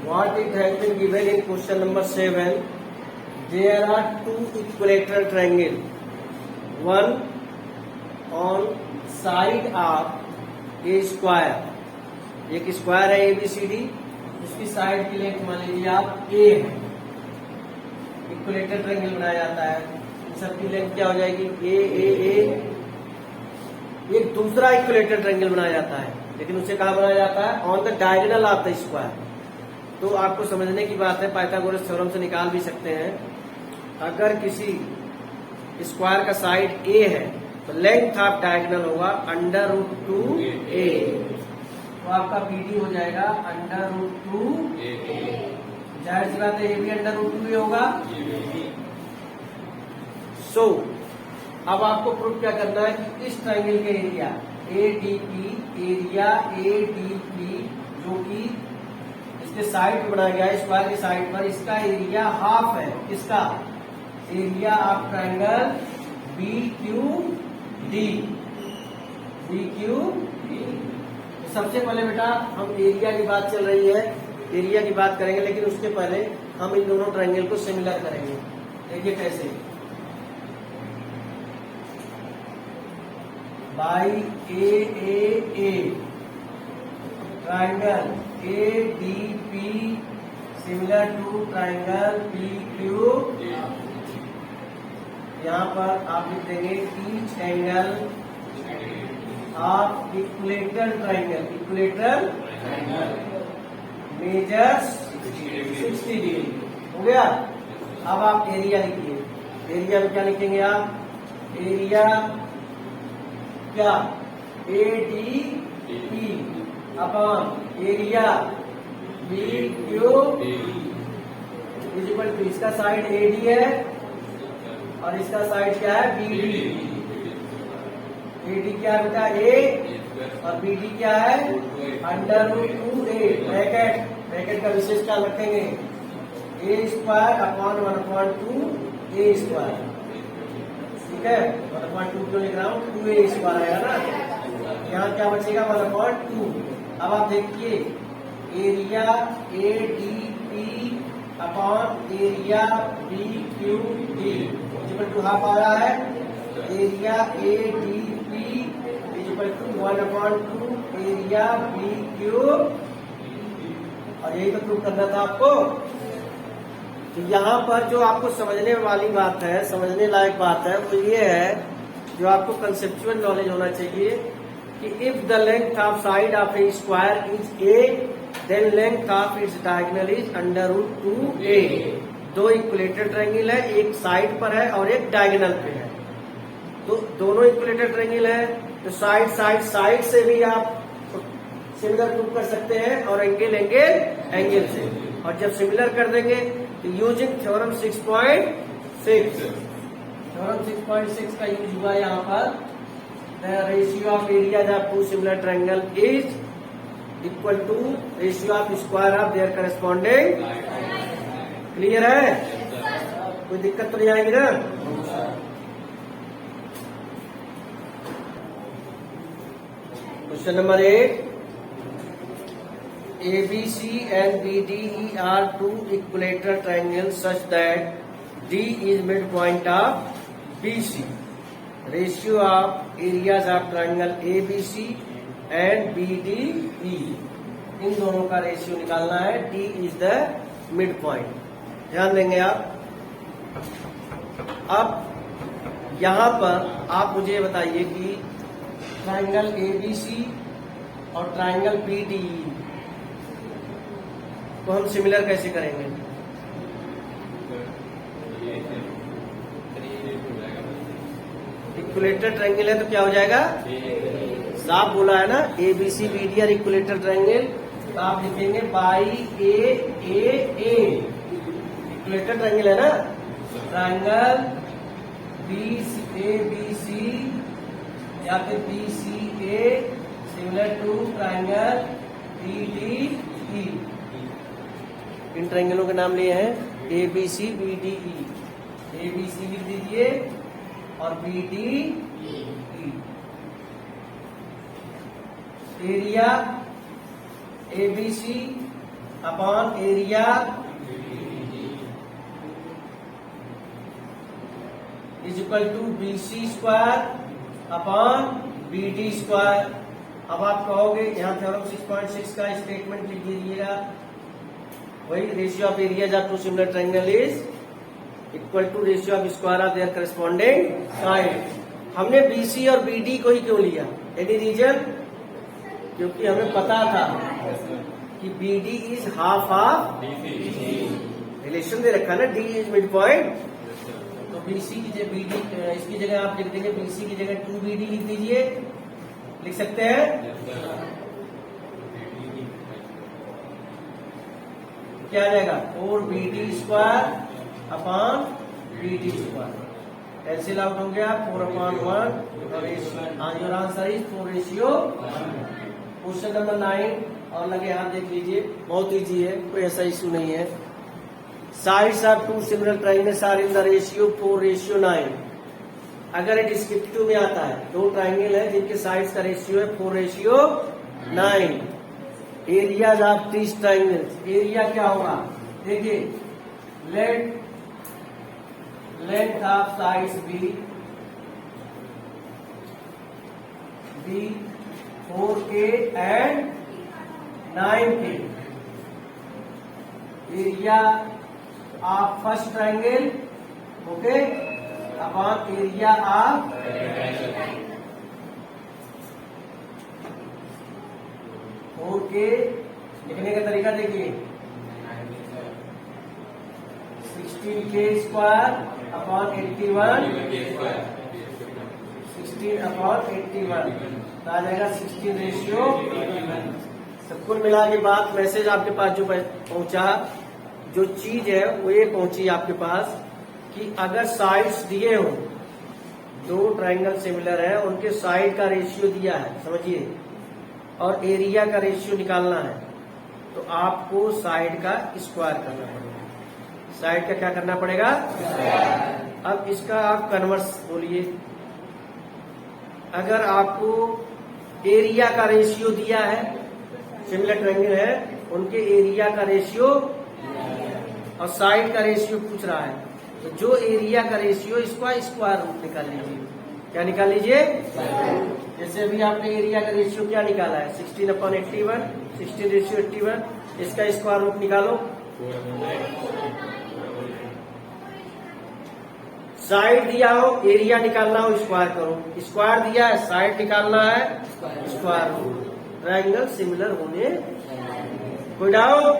what it has been given in question number 7. There are two equilateral triangle, one on side of a square. एक square है ABCD, उसकी side की length मान लीजिए आप A है. इक्विलेटरल ट्रायंगल बनाया जाता है, इन सबकी लेंथ क्या हो जाएगी A. एक दूसरा इक्विलेटरल ट्रायंगल बनाया जाता है, लेकिन उसे कहाँ बनाया जाता है? On the diagonal of the square. तो आपको समझने की बात है, पाइथागोरस थ्योरम से निकाल भी सकते हैं. अगर किसी स्क्वायर का साइड A है तो लेंथ ऑफ डायगोनल होगा √2a. तो आपका BD हो जाएगा √2a. जाहिर सी बात है, ये भी √2a होगा. सो अब आपको प्रूफ क्या करना है कि इस ट्रायंगल के एरिया ADP जो कि इसके साइड पर बनाया गया है, स्क्वायर के साइड पर, इसका एरिया हाफ है. किसका? Area of triangle BQD. सबसे पहले बेटा हम एरिया की बात चल रही है, एरिया की बात करेंगे, लेकिन उसके पहले हम इन दोनों ट्रायंगल को सिमिलर करेंगे. देखिए कैसे. By AAA triangle ADP similar to triangle PQ. यहाँ पर आप लिख देंगे each angle of equilateral triangle measures 60 degree. हो गया. अब आप एरिया लिखिए. एरिया में क्या लिखेंगे आप? एरिया क्या? ADP upon area BQ equal to, इसका साइड AD है और इसका साइड क्या है? BD. AD क्या है बेटा? A और BD क्या है? √2a. ब्रैकेट का विशेष क्या रखेंगे? A² upon 1/2 A². ठीक है, 1/2 क्यों लिख रहा हूँ? 2a² आएगा ना. यहाँ क्या बचेगा? 1/2. अब आप देखिए area ADP upon area BQD equal to half आ रहा है. Area ADP equal to 1/2 area BQ. और यही तो प्रूव करना था आपको. तो यहाँ पर जो आपको समझने वाली बात है, समझने लायक बात है, वो ये है जो आपको कंसेप्चुअल नॉलेज होना चाहिए कि if the length of side of a square is A, then length of its diagonal is √2a. दो इक्विलेटरल ट्रायंगल है, एक साइड पर है और एक डायगोनल पे है. तो दोनों इक्विलेटरल ट्रायंगल है, तो साइड से भी आप सिमिलर प्रूव कर सकते हैं और एंगल से. और जब सिमिलर कर देंगे तो यूजिंग थ्योरम 6.6 का यूज हुआ यहाँ पर. The ratio of areas of two similar triangle is equal to ratio of square of their corresponding. Clear है? कोई दिक्कत तो नहीं आएगी ना? Question number 8. ABC and BDE are two equilateral triangles such that D is midpoint of BC. Ratio of areas of triangle ABC and BDE. इन दोनों का ratio निकालना है. D is the midpoint. ध्यान देंगे आप. अब यहाँ पर आप मुझे बताइए कि ट्रायंगल ABC और ट्रायंगल BDE तो हम सिमिलर कैसे करेंगे? इक्विलेटरल ट्रायंगल है तो क्या हो जाएगा? साफ बोला है ना, ABC BD और इक्विलेटरल ट्रायंगल. तो आप लिखेंगे बाई AAA. इक्विलेटरल ट्रायंगल है ना. ट्रायंगल ABC या फिर BCA similar to triangle BDE. इन ट्रायंगलों के नाम लिए हैं ABC BDE. ABC लिख दीजिए और BDE. Area ABC upon area is equal to BC square upon BD square. अब आप कहोगे यहाँ थ्योरम 6.6 का स्टेटमेंट लिख दीजिएगा, वही ratio of areas of two similar triangle is equal to ratio of square of their corresponding side. हमने BC और BD को ही क्यों लिया? Any reason? क्योंकि हमें पता था कि BD is half of relation दे रखा ना, D इज मिड पॉइंट, तो BC की जगह BD, इसकी जगह आप लिख देंगे BC की जगह 2BD लिख दीजिए, लिख सकते हैं। क्या आ जाएगा? 4BD square upon BD square, cancel out हो गया 4/1 और your answer is 4:1। Question number 9 और लगे हाथ देख लीजिए, बहुत इजी है, कोई ऐसा इशू नहीं है। Sides of two similar triangles are in the ratio 4:9। अगर ये डिस्क्रिप्टिव में आता है, दो ट्रायंगल है जिनके साइड्स का रेशियो है 4:9, areas of this triangles, area क्या होगा? देखिए, let length of sides be 4K and 9K, area of first triangle, okay, upon area of के लिखने का तरीका देखिए, 16K स्क्वायर अपॉन 81, 16/81, तो आ जाएगा 16:81। सब कुल मिला के बात, मैसेज आपके पास जो पहुंचा, जो चीज है वो ये पहुंची आपके पास कि अगर साइड्स दिए हो, दो ट्रायंगल सिमिलर है, उनके साइड का रेशियो दिया है, समझिए, और एरिया का रेशियो निकालना है, तो आपको साइड का स्क्वायर करना पड़ेगा। साइड का क्या करना पड़ेगा? अब इसका आप कन्वर्स बोलिए। अगर आपको एरिया का रेशियो दिया है, सिमिलर ट्रायंगल है, उनके एरिया का रेशियो और साइड का रेशियो पूछ रहा है, तो जो एरिया का रेशियो, इसका स्क्वायर रूट निकाल लीजिए। क्या निकाल लीजिए? जैसे अभी आपने एरिया का रेशियो क्या निकाला है? 16/81, 16:81, इसका स्क्वायर रूट निकालो। साइड दिया हो, एरिया निकालना हो, स्क्वायर करो। स्क्वायर दिया है, साइड निकालना है, स्क्वायर रूट। ट्रायंगल सिमिलर होने, कोई डाउट?